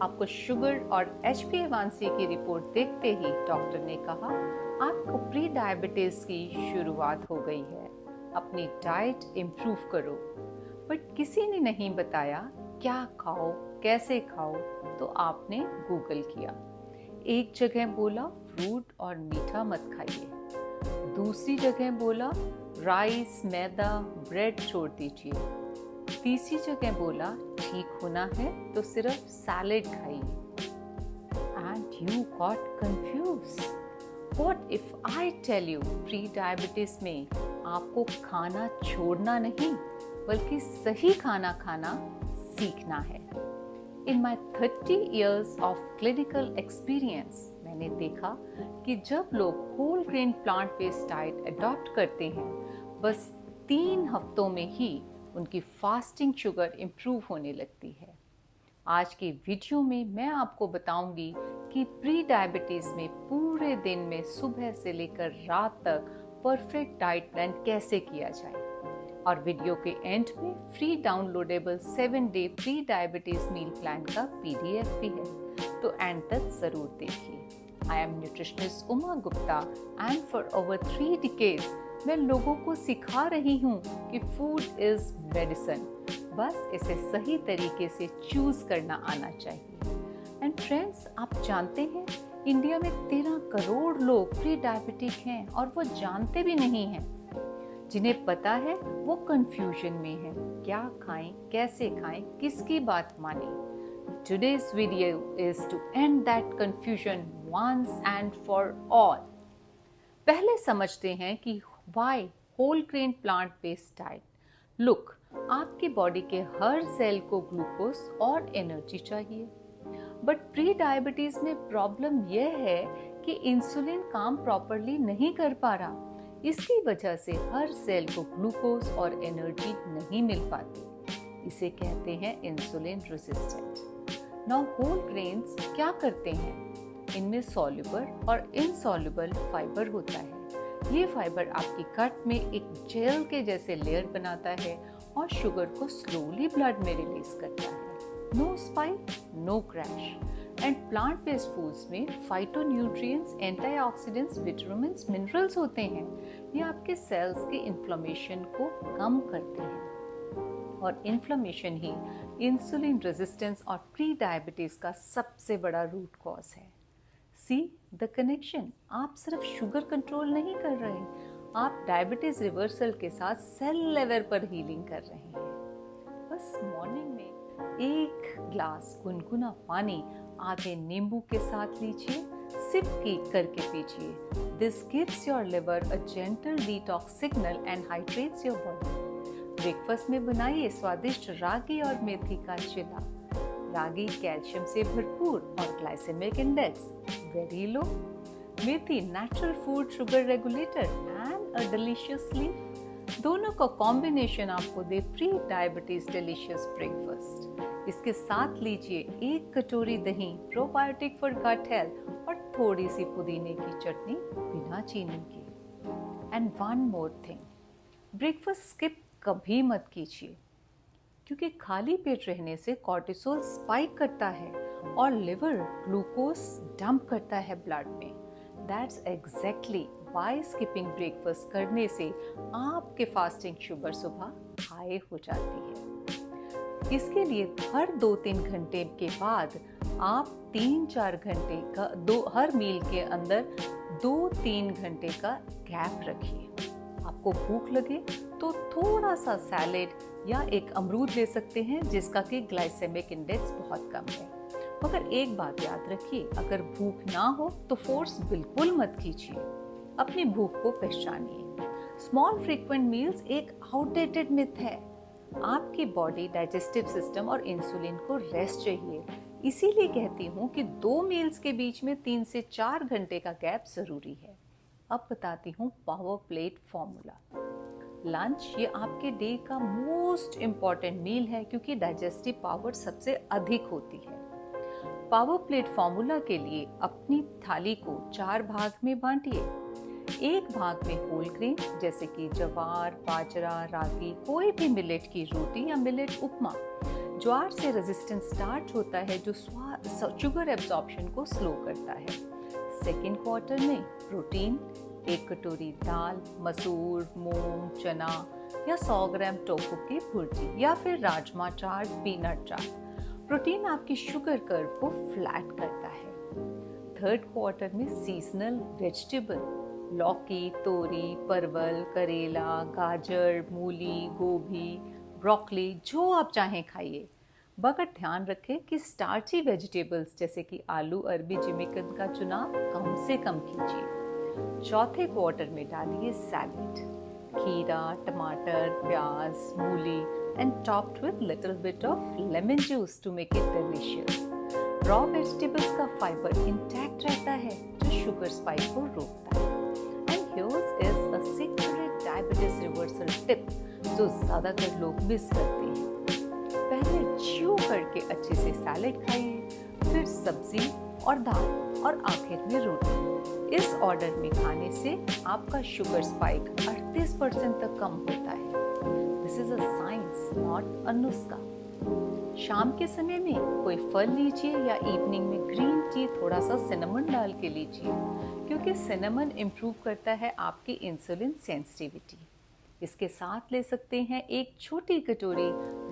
आपको शुगर और HbA1c की रिपोर्ट देखते ही डॉक्टर ने कहा आपको प्री डायबिटीज की शुरुआत हो गई है, अपनी डाइट इम्प्रूव करो। बट किसी ने नहीं बताया क्या खाओ, कैसे खाओ, तो आपने गूगल किया। एक जगह बोला फ्रूट और मीठा मत खाइए, दूसरी जगह बोला राइस, मैदा, ब्रेड छोड़ दीजिए, तीसरी जगह बोला ठीक होना है तो सिर्फ सैलेड खाइए। And you got confuse. What if I tell you pre diabetes में आपको खाना छोड़ना नहीं बल्कि सही खाना खाना सीखना है। इन माई 30 years of clinical experience मैंने देखा कि जब लोग whole grain plant based diet adopt करते हैं, बस 3 हफ्तों में ही उनकी फास्टिंग शुगर इम्प्रूव होने लगती है। आज के वीडियो में मैं आपको बताऊंगी कि प्री डायबिटीज में पूरे दिन में सुबह से लेकर रात तक परफेक्ट डाइट प्लान कैसे किया जाए। और वीडियो के एंड में free downloadable 7-day pre diabetes meal plan का PDF भी है, तो एंड तक जरूर देखिए। I am nutritionist Uma Gupta and for over 3 decades मैं लोगों को सिखा रही हूँ कि फूड इज मेडिसिन, बस इसे सही तरीके से चूज करना आना चाहिए। एंड फ्रेंड्स, आप जानते हैं इंडिया में 13 करोड़ लोग प्री डायबिटिक हैं और वो जानते भी नहीं हैं। जिन्हें पता है वो कंफ्यूजन में है, क्या खाएं, कैसे खाएं, किसकी बात माने। Today's video is to end that confusion once and for all. पहले समझते हैं कि why whole grain plant based diet. Look, आपकी बॉडी के हर सेल को ग्लूकोज और एनर्जी चाहिए, बट प्री डायबिटीज में प्रॉब्लम यह है कि इंसुलिन काम प्रॉपरली नहीं कर पा रहा। इसकी वजह से हर सेल को ग्लूकोज और एनर्जी नहीं मिल पाती। इसे कहते हैं insulin resistant. Now whole grains क्या करते हैं? इनमें सॉल्युबल और इनसॉल्युबल फाइबर होता है। ये फाइबर आपकी गट में एक जेल के जैसे लेयर बनाता है और शुगर को स्लोली ब्लड में रिलीज करता है। No spike, no crash. And plant based foods में फाइटोन्यूट्रिएंट्स, एंटीऑक्सीडेंट्स, विटामिन्स, मिनरल्स होते हैं। ये आपके सेल्स के इन्फ्लेमेशन को कम करते हैं और इन्फ्लेमेशन ही इंसुलिन रेजिस्टेंस और प्री डायबिटीज का सबसे बड़ा रूट कॉज है। See the connection. आप सिर्फ शुगर कंट्रोल नहीं कर रहे, आप डायबिटीज रिवर्सल के साथ सेल लेवल पर हीलिंग कर रहे हैं। बस मॉर्निंग में 1 ग्लास गुनगुना पानी आधे नींबू के साथ लीजिए, सिप की करके पीजिए। This gives your liver a gentle detox signal and hydrates your body. Breakfast में बनाइए स्वादिष्ट रागी और मेथी का चिला। रागी कैल्शियम से भरपूर और glycemic index very low. Methi natural food sugar regulator and a delicious leaf. दोनों का कॉम्बिनेशन आपको दे प्री डायबिटीज डिलीशियस ब्रेकफास्ट। इसके साथ लीजिए 1 कटोरी दही, प्रोबायोटिक फॉर गट हेल्थ, और थोड़ी सी पुदीने की चटनी बिना चीनी के। And one more thing, breakfast skip कभी मत कीजिए, क्योंकि खाली पेट रहने से कॉर्टिसोल स्पाइक करता है और लिवर ग्लूकोज डंप करता है ब्लड में। That's exactly Y skipping breakfast करने से आपके फास्टिंग शुगर सुबह हाई हो जाती है। इसके लिए हर 2-3 घंटे के बाद आप 3-4 घंटे का हर मील के अंदर 2-3 घंटे का गैप रखिए। आपको भूख लगे तो थोड़ा सा सैलेड या एक अमरूद ले सकते हैं जिसका कि ग्लाइसेमिक इंडेक्स बहुत कम है। मगर एक बात याद रखिए, अगर भूख ना हो तो फोर्स बिल्कुल मत कीजिए। अपनी भूख को पहचानिए। स्मॉल फ्रीक्वेंट मील्स एक आउटडेटेड मिथ है। आपकी बॉडी, डाइजेस्टिव सिस्टम और इंसुलिन को रेस्ट चाहिए। इसीलिए कहती हूँ कि 2 मील्स के बीच में 3 से 4 घंटे का गैप जरूरी है। अब बताती हूँ पावर प्लेट फॉर्मूला। लंच ये आपके डे का मोस्ट इम्पॉर्टेंट मील है, क्योंकि डाइजेस्टिव पावर सबसे अधिक होती है। पावर प्लेट फॉर्मूला के लिए अपनी थाली को 4 भाग में बांटिए। एक भाग में होल ग्रेन जैसे कि ज्वार, बाजरा, रागी, कोई भी मिलेट की रोटी या मिलेट उपमा। ज्वार से रेजिस्टेंस स्टार्च होता है जो शुगर एब्जॉर्प्शन को स्लो करता है। सेकेंड क्वार्टर में प्रोटीन 1 कटोरी दाल, मसूर, मूंग, चना या 100 ग्राम टोफू की भुर्जी या फिर राजमा चाट, पीनट चाट। प्रोटीन आपकी शुगर कर्व को फ्लैट करता है। थर्ड क्वार्टर में सीजनल वेजिटेबल, लौकी, तोरी, परवल, करेला, गाजर, मूली, गोभी, ब्रोकली, जो आप चाहें खाइए, मगर ध्यान रखें कि स्टार्ची वेजिटेबल्स जैसे कि आलू, अरबी, जिमिकन का चुनाव कम से कम कीजिए। चौथे क्वार्टर में डालिए सैलेड, खीरा, टमाटर, प्याज, मूली and topped with little bit of lemon juice to make it delicious. Raw vegetables का फाइबर इंटैक्ट रहता है जो शुगर स्पाइक को रोकता है। And here's is a secret diabetes reversal tip जो ज्यादातर लोग मिस करते हैं। पहले च्यू करके अच्छे से सैलेड खाइए, फिर सब्जी और दाल और आखिर में रोटी। इस ऑर्डर में खाने से आपका शुगर स्पाइक 38% तक कम होता है। This is a science, not a नुस्खा। शाम के समय में कोई फल लीजिए या इवनिंग में ग्रीन टी थोड़ा सा सिनेमन डाल के लीजिए, क्योंकि सिनेमन इम्प्रूव करता है आपकी इंसुलिन सेंसिटिविटी। इसके साथ ले सकते हैं एक छोटी कटोरी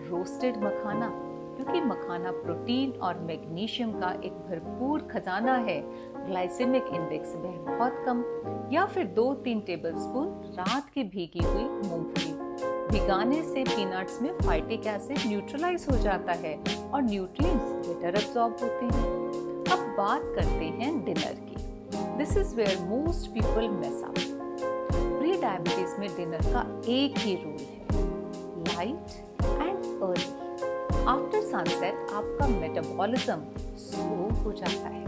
रोस्टेड मखाना, क्योंकि मखाना प्रोटीन और मैग्नीशियम का एक भरपूर खजाना है। ग्लाइसेमिक इंडेक्स में बहुत कम। या फिर 2-3 टेबलस्पून रात की भीगी हुई मूंगफली। भिगाने से पीनट्स में फाइटिक एसिड न्यूट्रलाइज हो जाता है और न्यूट्रिएंट्स बेटर एब्जॉर्ब होते हैं। अब बात करते हैं डिनर की। This is where most people mess up. Pre diabetes में डिनर का एक ही रूल है, light and early. After sunset आपका मेटाबॉलिज्म स्लो हो जाता है,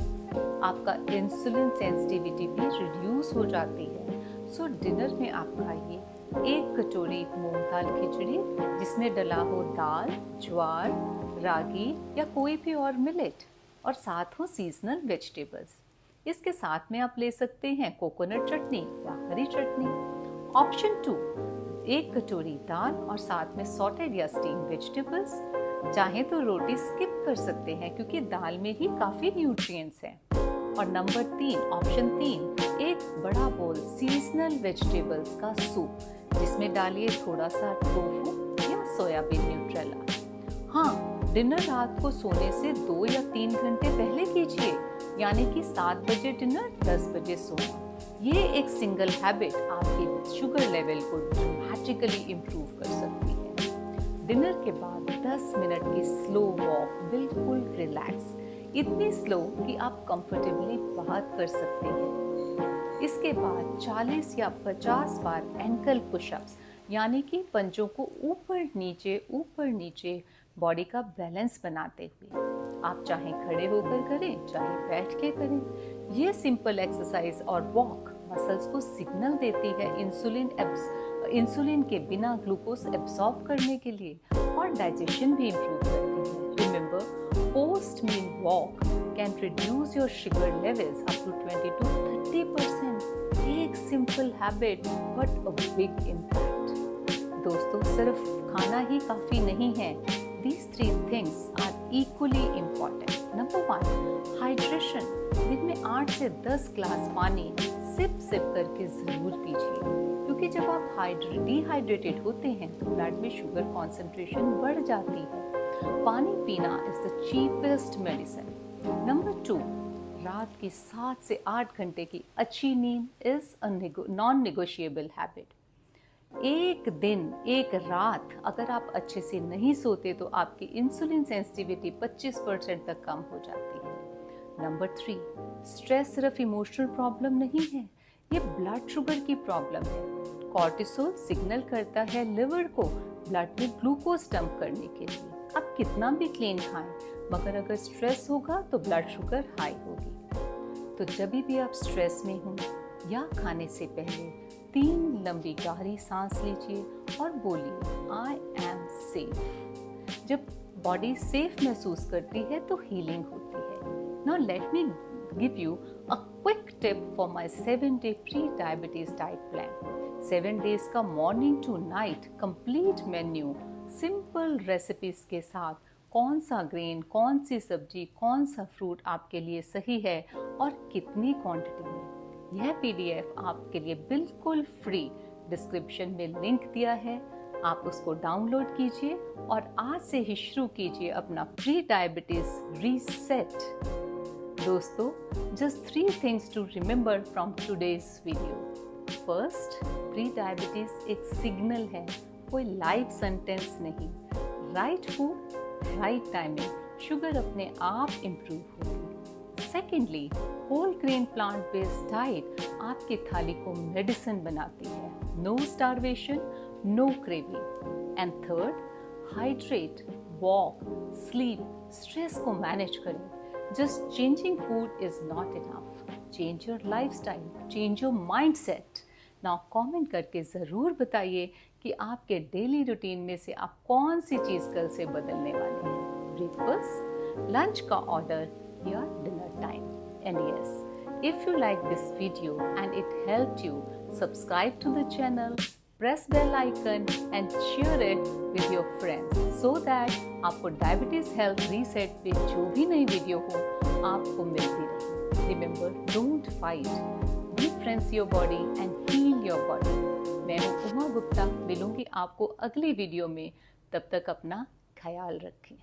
आपका इंसुलिन सेंसिटिविटी भी रिड्यूस हो जाती है। सो डिनर में आप खाइए 1 कटोरी मूंग दाल खिचड़ी जिसमें डला हो दाल, ज्वार, रागी या कोई भी और मिलेट, और साथ हो सीजनल वेजिटेबल्स। इसके साथ में आप ले सकते हैं कोकोनट चटनी या हरी चटनी। ऑप्शन 2, 1 कटोरी दाल और साथ में सॉटेड या स्टीम वेजिटेबल्स। चाहे तो रोटी स्किप कर सकते हैं क्योंकि दाल में ही काफी न्यूट्रिएंट्स हैं। और नंबर 3, ऑप्शन 3, एक बड़ा बोल सीजनल वेजिटेबल्स का सूप जिसमें डालिए थोड़ा सा टोफू या सोयाबीन न्यूट्रेला। हाँ, डिनर रात को सोने से 2 या 3 घंटे पहले कीजिए, यानी कि 7 बजे डिनर, 10 बजे सोना। ये एक सिंगल हैबिट आपके शुगर लेवल को ड्रामेटिकली इम्प्रूव कर सकती है। डिनर के बाद 10 मिनट की स्लो वॉक, बिल्कुल रिलैक्स, इतनी स्लो कि आप कंफर्टेबली बात कर सकते हैं। इसके बाद 40 या 50 बार एंकल पुशअप्स, यानी कि पंजों को ऊपर नीचे बॉडी का बैलेंस बनाते हुए। आप चाहे खड़े होकर करें, चाहे बैठ के करें। ये सिंपल एक्सरसाइज और वॉक मसल्स को सिग्नल देती है इंसुलिन के बिना ग्लूकोज एब्सॉर्ब करने के लिए, और डाइजेशन भी इम्प्रूव करती है। Remember, post-meal walk can reduce your sugar levels up to 20 to 30%. एक simple habit but a big impact. दोस्तों, सिर्फ खाना ही काफी नहीं है। These 3 things are equally important. Number 1, hydration. दिन में 8 से 10 ग्लास पानी सिप करके जरूर पीजिए, क्योंकि जब आप डिहाइड्रेटेड होते हैं तो ब्लड में शुगर कॉन्सेंट्रेशन बढ़ जाती है। पानी पीना is the cheapest medicine. Number 2, रात की 7 से 8 घंटे की अच्छी नींद is a non negotiable habit. एक दिन, एक रात अगर आप अच्छे से नहीं सोते तो आपकी इंसुलिन सेंसिटिविटी 25% तक कम हो जाती है। नंबर 3, स्ट्रेस सिर्फ इमोशनल प्रॉब्लम नहीं है, ये ब्लड शुगर की प्रॉब्लम है। कॉर्टिसोल सिग्नल करता है लिवर को ब्लड में ग्लूकोज डंप करने के लिए। आप कितना भी क्लीन खाएं, मगर अगर स्ट्रेस होगा तो ब्लड शुगर हाई होगी। तो जब भी आप स्ट्रेस में हो या खाने से पहले 3 लंबी गहरी सांस लीजिए और बोलिए आई एम सेफ। जब बॉडी सेफ महसूस करती है तो हीलिंग होती है। Now let me give you a quick tip for my 7-day pre-diabetes diet plan. 7 days का morning to night complete menu, simple recipes के साथ कौन सा ग्रेन, कौन सी सब्जी, कौन सा फ्रूट आपके लिए सही है और कितनी क्वांटिटी में। यह पीडीएफ आपके लिए बिल्कुल फ्री डिस्क्रिप्शन में लिंक दिया है, आप उसको डाउनलोड कीजिए और आज से ही शुरू कीजिए अपना प्री डायबिटीज रीसेट। दोस्तों, just 3 things to remember from today's video. First, pre diabetes एक सिग्नल है, कोई लाइफ सेंटेंस नहीं। Right food, right timing, sugar अपने आप इम्प्रूव होगी। Secondly, whole grain plant based diet आपकी थाली को मेडिसिन बनाती है। No starvation, no craving. And third, hydrate, walk, sleep, stress को मैनेज करें। Just changing food is not enough, change your lifestyle, change your mindset. Now comment करके ज़रूर बताइए कि आपके डेली रूटीन में से आप कौन सी चीज़ कल से बदलने वाले हैं। ब्रेकफास्ट, लंच का ऑर्डर या dinner time. And yes, if you like this video and it helped you, subscribe to the channel, press bell icon and share it with your friends so that आपको diabetes health reset पे जो भी नई video हो आपको मिलती रहे। Remember, don't fight, befriend your body and heal your body। मैं हूँ उमा गुप्ता, मिलूंगी आपको अगली वीडियो में। तब तक अपना ख्याल रखें।